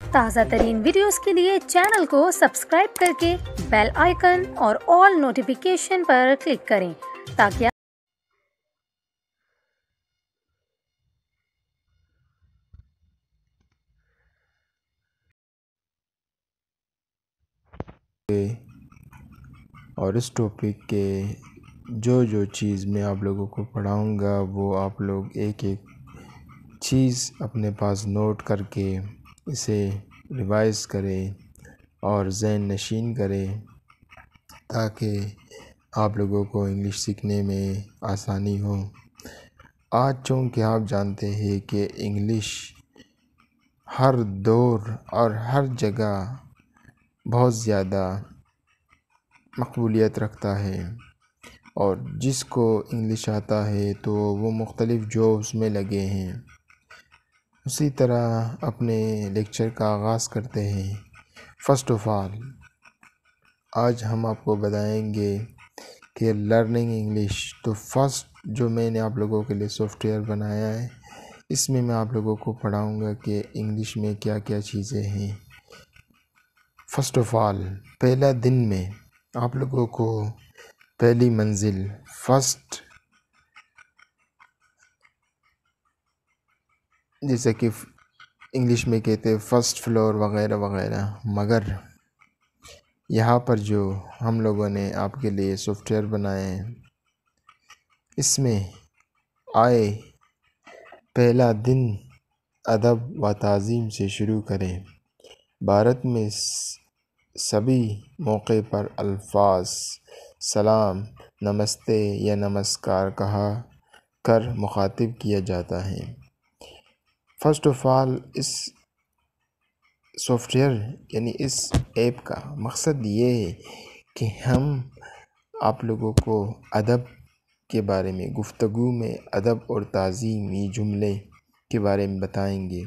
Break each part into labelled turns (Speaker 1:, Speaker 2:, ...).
Speaker 1: تازہ ترین ویڈیوز کے لیے چینل کو سبسکرائب کرکے بیل آئیکن اور آل نوٹیفیکیشن پر کلک کریں تاکہ
Speaker 2: اور اس ٹاپک کے جو چیز میں آپ لوگوں کو پڑھاؤں گا وہ آپ لوگ ایک ایک چیز اپنے پاس نوٹ کر کے اسے ریوائز کریں اور ذہن نشین کریں تاکہ آپ لوگوں کو انگلش سیکھنے میں آسانی ہو۔ آج چونکہ آپ جانتے ہیں کہ انگلش ہر دور اور ہر جگہ بہت زیادہ مقبولیت رکھتا ہے، اور جس کو انگلش آتا ہے تو وہ مختلف جابس میں لگے ہیں۔ اسی طرح اپنے لیکچر کا آغاز کرتے ہیں۔ فرسٹ آف آل آج ہم آپ کو بتائیں گے کہ لرننگ انگلش، تو فرسٹ جو میں نے آپ لوگوں کے لیے سافٹ ویئر بنایا ہے، اس میں آپ لوگوں کو پڑھاؤں گا کہ انگلش میں کیا کیا چیزیں ہیں۔ فرسٹ آف آل پہلا دن میں آپ لوگوں کو پہلی منزل فرسٹ، جیسے کہ انگلش میں کہتے ہیں فرسٹ فلور وغیرہ وغیرہ، مگر یہاں پر جو ہم لوگوں نے آپ کے لیے سافٹ ویئر بنائے ہیں، اس میں آئے پہلا دن ادب و تعظیم سے شروع کریں۔ بھارت میں سبھی موقع پر الفاظ سلام، نمستے یا نمسکار کہا کر مخاطب کیا جاتا ہے۔ فرسٹ آف آل اس سافٹ ویئر یعنی اس ایپ کا مقصد یہ ہے کہ ہم آپ لوگوں کو ادب کے بارے میں، گفتگو میں ادب اور تعظیمی جملے کے بارے میں بتائیں گے۔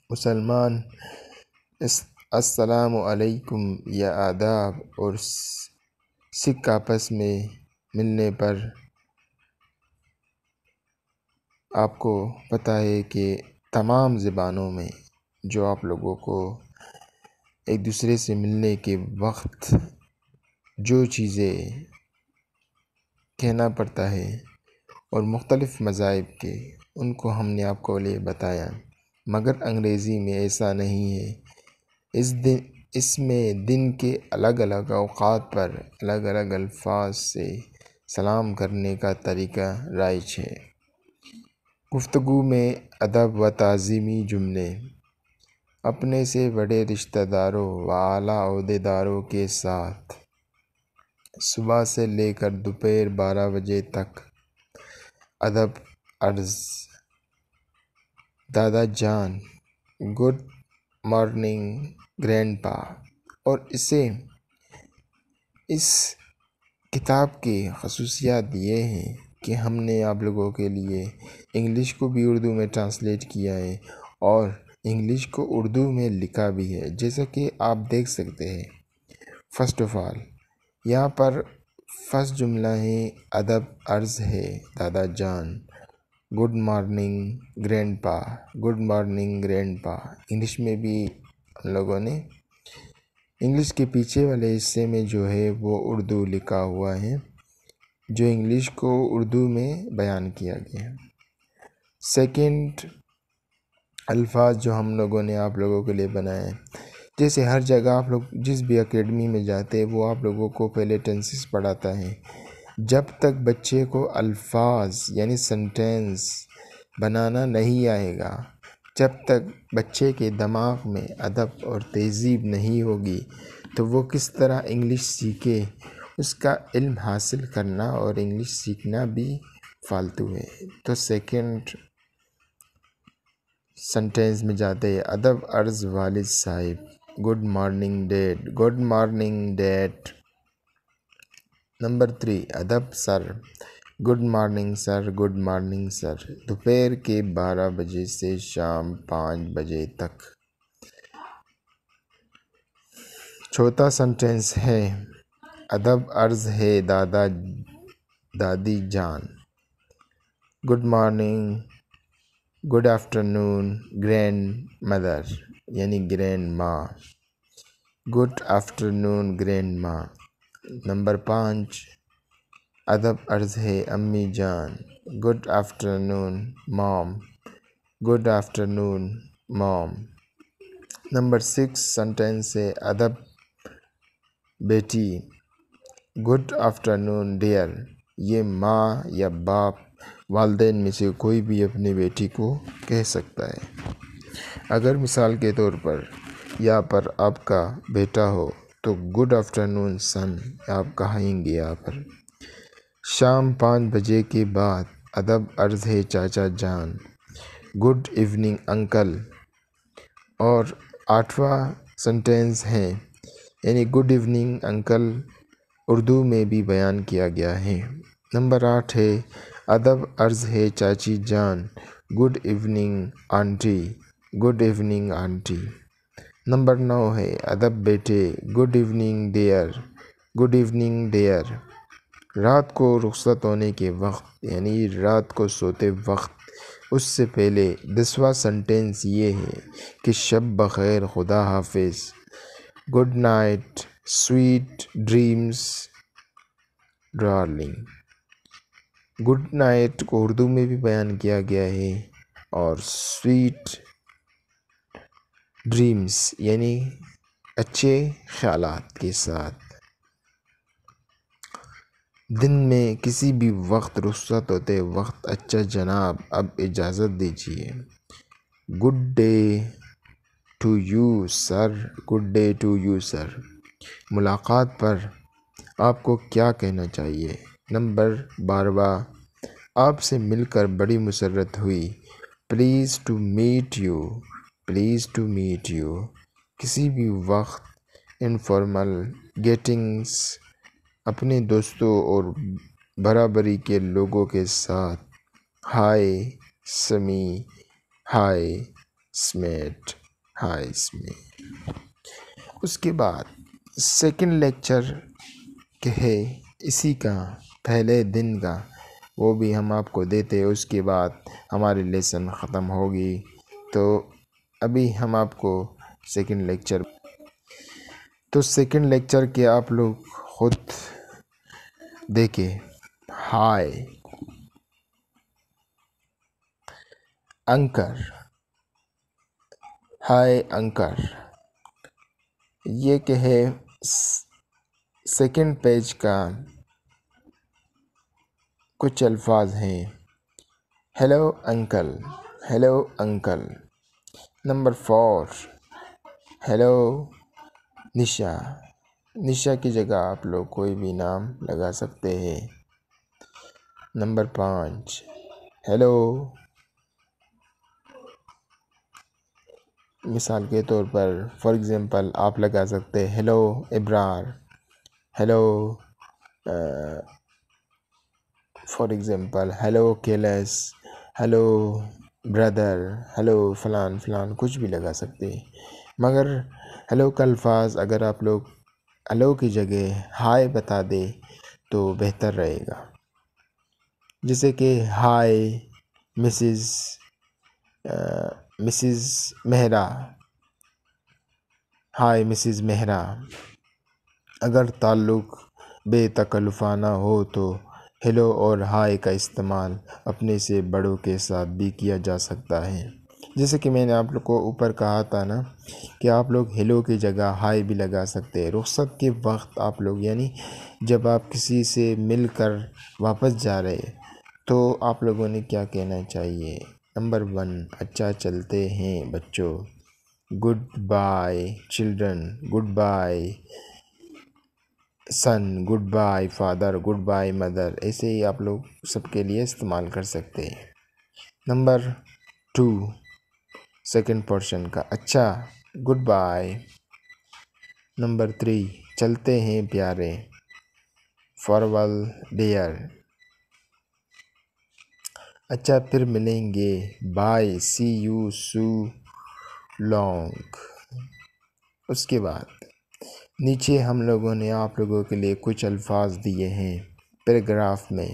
Speaker 2: مسلمان السلام علیکم یا آداب، اور سکھ آپس میں ملنے پر آپ کو پتہ ہے کہ تمام زبانوں میں جو آپ لوگوں کو ایک دوسرے سے ملنے کے وقت جو چیزیں کہنا پڑتا ہے اور مختلف مذاہب کے، ان کو ہم نے آپ کو لیے بتایا، مگر انگریزی میں ایسا نہیں ہے۔ اس میں دن کے الگ الگ اوقات پر الگ الگ الفاظ سے سلام کرنے کا طریقہ رائج ہے۔ گفتگو میں ادب و تعظیمی جملے اپنے سے بڑے رشتہ داروں و اعلیٰ عہدیداروں کے ساتھ صبح سے لے کر دوپہر 12 بجے تک ادب عرض: دادا جان، گڈ مارننگ گرینڈ پا۔ اور اس کتاب کی خصوصیات یہ ہیں کہ ہم نے آپ لوگوں کے لیے انگلش کو بھی اردو میں ٹرانسلیٹ کیا ہے اور انگلش کو اردو میں لکھا بھی ہے، جیسا کہ آپ دیکھ سکتے ہیں۔ فرسٹ آف آل یہاں پر فرسٹ جملہ ہے ادب عرض ہے دادا جان، گڈ مارننگ گرینڈ پا، گڈ مارننگ گرینڈ پا۔ انگلش میں بھی ہم لوگوں نے انگلش کے پیچھے والے حصے میں جو ہے وہ اردو لکھا ہوا ہے، جو انگلش کو اردو میں بیان کیا گیا ہے۔ سیکنڈ الفاظ جو ہم لوگوں نے آپ لوگوں کے لیے بنائے ہیں، جیسے ہر جگہ آپ لوگ جس بھی اکیڈمی میں جاتے ہیں وہ آپ لوگوں کو پہلے ٹینسز پڑھاتا ہے۔ جب تک بچے کو الفاظ یعنی سنٹینس بنانا نہیں آئے گا، جب تک بچے کے دماغ میں ادب اور تہذیب نہیں ہوگی تو وہ کس طرح انگلش سیکھے؟ اس کا علم حاصل کرنا اور انگلش سیکھنا بھی فالتو ہے۔ تو سیکنڈ سنٹینس میں جاتے ہیں ادب عرض والد صاحب، good morning dad, good morning dad. Number 3 ادب sir, good morning sir, good morning sir, دوپہر کے 12 بجے سے شام 5 بجے تک۔ چوتھا سنٹینس ہے ادب عرض ہے دادا دادی جان، good morning good afternoon grandmother یعنی گرینڈ ماں، گڈ آفٹرنون گرینڈ ماں۔ نمبر 5 ادب عرض ہے امی جان، good afternoon mom, good afternoon mom. Number 6 sentence ہے ادب بیٹی، گڈ آفٹرنون ڈیئر۔ یہ ماں یا باپ والدین میں سے کوئی بھی اپنی بیٹی کو کہہ سکتا ہے۔ اگر مثال کے طور پر یہاں پر آپ کا بیٹا ہو تو گڈ آفٹرنون سن آپ کہیں گے یہاں پر۔ شام 5 بجے کے بعد ادب عرض ہے چاچا جان، گڈ ایوننگ انکل۔ اور 8واں سینٹینس ہے یعنی گڈ ایوننگ انکل اردو میں بھی بیان کیا گیا ہے۔ نمبر 8 ہے ادب عرض ہے چاچی جان، good evening aunty, good evening aunty. Number 9 ہے ادب بیٹے، good evening dear, good evening dear. رات کو رخصت ہونے کے وقت یعنی رات کو سوتے وقت اس سے پہلے 10واں سینٹینس یہ ہے کہ شب بخیر، خدا حافظ، good night, sweet dreams darling. Good night کو اردو میں بھی بیان کیا گیا ہے اور سویٹ ڈریمز یعنی اچھے خیالات کے ساتھ۔ دن میں کسی بھی وقت رخصت ہوتے وقت اچھا جناب اب اجازت دیجیے، good day to you sir, good day to you sir. ملاقات پر آپ کو کیا کہنا چاہیے؟ نمبر 12 آپ سے مل کر بڑی مسرت ہوئی، please to meet you, please to meet you. کسی بھی وقت انفارمل گیٹنگز اپنے دوستوں اور برابری کے لوگوں کے ساتھ، ہائے سمی، ہائے سمیٹ، ہائے سمی۔ اس کے بعد سیکنڈ لیکچر کہ ہے اسی کا پہلے دن کا، وہ بھی ہم آپ کو دیتے، اس کے بعد ہماری لیسن ختم ہوگی۔ تو ابھی ہم آپ کو سیکنڈ لیکچر کے آپ لوگ خود دیکھیں۔ ہائے انکر، ہائے انکر، یہ کہ ہے سیکنڈ پیج کا کچھ الفاظ ہیں۔ Hello uncle, hello uncle. Number 4 hello نشا، نشا کی جگہ آپ لوگ کوئی بھی نام لگا سکتے ہیں۔ نمبر 5 ہیلو، مثال کے طور پر فار ایگزامپل آپ لگا سکتے ہیں hello Abrar, hello for example hello کیلس، ہیلو بردر، ہیلو فلان فلان، کچھ بھی لگا سکتے ہیں۔ مگر ہیلو کا الفاظ اگر آپ لوگ ہیلو کی جگہ ہائے بتا دے تو بہتر رہے گا، جیسے کہ ہائے مسز مہرا، ہائے مسز مہرا۔ اگر تعلق بے تکلفانہ ہو تو ہیلو اور ہائے کا استعمال اپنے سے بڑوں کے ساتھ بھی کیا جا سکتا ہے، جیسے کہ میں نے آپ لوگ کو اوپر کہا تھا نا کہ آپ لوگ ہیلو کی جگہ ہائے بھی لگا سکتے ہیں۔ رخصت کے وقت آپ لوگ یعنی جب آپ کسی سے مل کر واپس جا رہے تو آپ لوگوں نے کیا کہنا چاہیے؟ نمبر 1 اچھا چلتے ہیں بچوں، goodbye children, goodbye son, goodbye father, goodbye mother, ایسے ہی آپ لوگ سب کے لیے استعمال کر سکتے ہیں۔ نمبر 2 سیکنڈ پورشن کا اچھا، گڈ بائے۔ نمبر 3 چلتے ہیں پیارے، فارول ڈیئر۔ اچھا پھر ملیں گے، bye, see you so long. اس کے بعد نیچے ہم لوگوں نے آپ لوگوں کے لیے کچھ الفاظ دیے ہیں پیراگراف میں،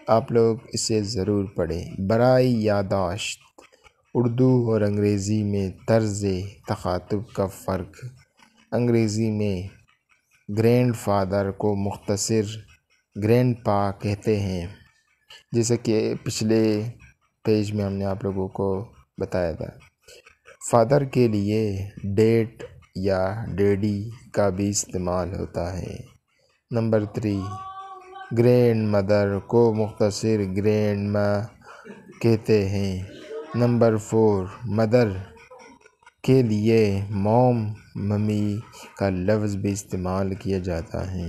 Speaker 2: آپ لوگ اسے ضرور پڑھیں۔ برائے یادداشت اردو اور انگریزی میں طرز تخاطب کا فرق۔ انگریزی میں گرینڈ فادر کو مختصر گرینڈ پا کہتے ہیں، جیسے کہ پچھلے پیج میں ہم نے آپ لوگوں کو بتایا تھا۔ فادر کے لیے ڈیڈ یا ڈیڈی کا بھی استعمال ہوتا ہے۔ نمبر 3، گرینڈ مدر کو مختصر گرینڈ ماں کہتے ہیں۔ نمبر 4، مدر کے لیے موم ممی کا لفظ بھی استعمال کیا جاتا ہے۔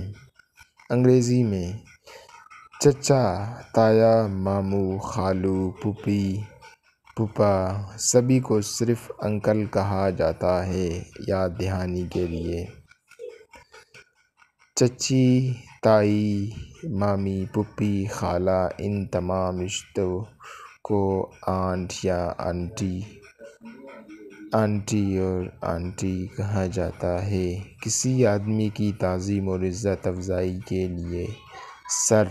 Speaker 2: انگریزی میں چچا، تایا، ماموں، خالو، پھوپھی، پھوپھا سبھی کو صرف انکل کہا جاتا ہے۔ یاد دہانی کے لیے چچی، تائی، مامی، پھوپھی، خالہ، ان تمام رشتوں کو آنٹ یا آنٹی اور آنٹی کہا جاتا ہے۔ کسی آدمی کی تعظیم اور عزت افزائی کے لیے سر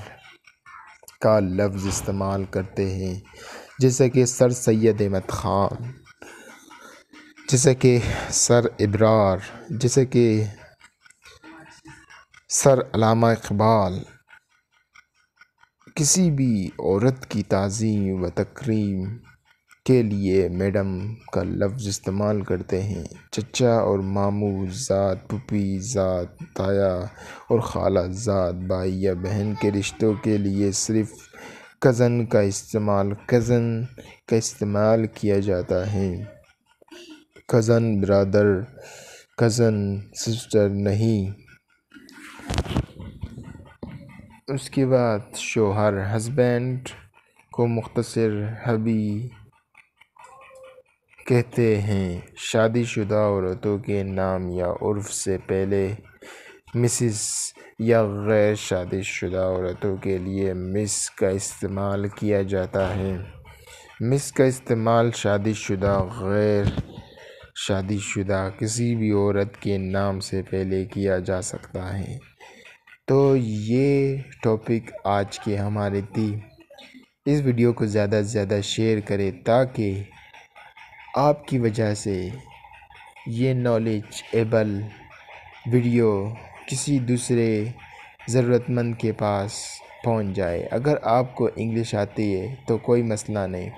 Speaker 2: کا لفظ استعمال کرتے ہیں، جیسے کہ سر سید احمد خان، جیسے کہ سر ابرار، جیسے کہ سر علامہ اقبال۔ کسی بھی عورت کی تعظیم و تکریم کے لیے میڈم کا لفظ استعمال کرتے ہیں۔ چچا اور ماموں ذات، پھوپھی ذات، تایا اور خالہ ذات، بھائی یا بہن کے رشتوں کے لیے صرف کزن کا استعمال کیا جاتا ہے۔ کزن برادر، کزن سسٹر نہیں۔ اس کے بعد شوہر، ہسبینڈ کو مختصر ہبی کہتے ہیں۔ شادی شدہ عورتوں کے نام یا عرف سے پہلے مسز یا غیر شادی شدہ عورتوں کے لیے مس کا استعمال کیا جاتا ہے۔ مس کا استعمال شادی شدہ، غیر شادی شدہ کسی بھی عورت کے نام سے پہلے کیا جا سکتا ہے۔ تو یہ ٹاپک آج کے ہمارے تھی۔ اس ویڈیو کو زیادہ سے زیادہ شیئر کریں تاکہ آپ کی وجہ سے یہ نالج ایبل ویڈیو کسی دوسرے ضرورت مند کے پاس پہنچ جائے۔ اگر آپ کو انگلش آتی ہے تو کوئی مسئلہ نہیں،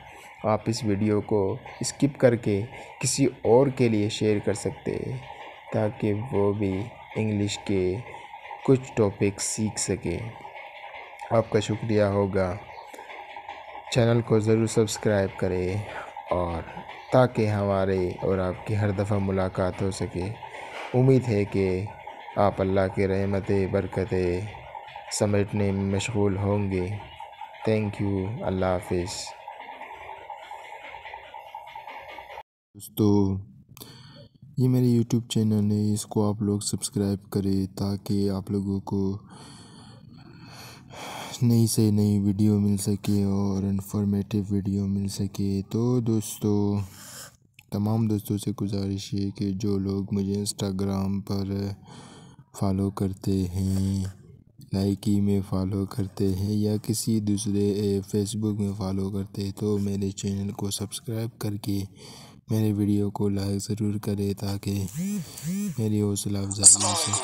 Speaker 2: آپ اس ویڈیو کو اسکپ کر کے کسی اور کے لیے شیئر کر سکتے ہیں تاکہ وہ بھی انگلش کے کچھ ٹاپک سیکھ سکے۔ آپ کا شکریہ ہوگا۔ چینل کو ضرور سبسکرائب کریں اور تاکہ ہمارے اور آپ کی ہر دفعہ ملاقات ہو سکے۔ امید ہے کہ آپ اللہ کے رحمتیں برکتیں سمیٹنے میں مشغول ہوں گے۔ تھینک یو، اللہ حافظ۔
Speaker 3: دوستو، یہ میرے یوٹیوب چینل ہے، اس کو آپ لوگ سبسکرائب کریں تاکہ آپ لوگوں کو نئی سے نئی ویڈیو مل سکے اور انفارمیٹیو ویڈیو مل سکے۔ تو دوستو، تمام دوستوں سے گزارش ہے کہ جو لوگ مجھے انسٹاگرام پر فالو کرتے ہیں، لائکی میں فالو کرتے ہیں یا کسی دوسرے فیس بک میں فالو کرتے ہیں، تو میرے چینل کو سبسکرائب کر کے میرے ویڈیو کو لائک ضرور کرے تاکہ میری حوصلہ افزائی ہو سکے۔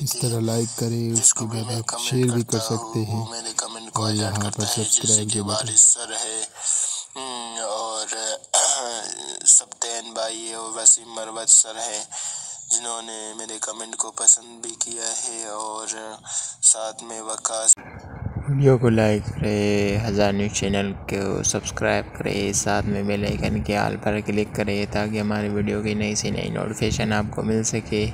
Speaker 3: اس طرح لائک کریں، اس کے بعد آپ شیئر بھی کر سکتے ہیں اور یہاں پر سبسکرائب کے بٹن
Speaker 2: اور سبتین بھائی اور وسیم مروت سر ہیں جنہوں نے میرے کمنٹ کو پسند بھی کیا ہے، اور ساتھ میں وقاص ویڈیو کو لائک کرے، ہزار نیوز چینل کو سبسکرائب کرے، ساتھ میں بیل آئیکن کے آل پر کلک کرے تاکہ ہمارے ویڈیو کی نئی سے نئی نوٹیفیکیشن آپ کو مل سکے۔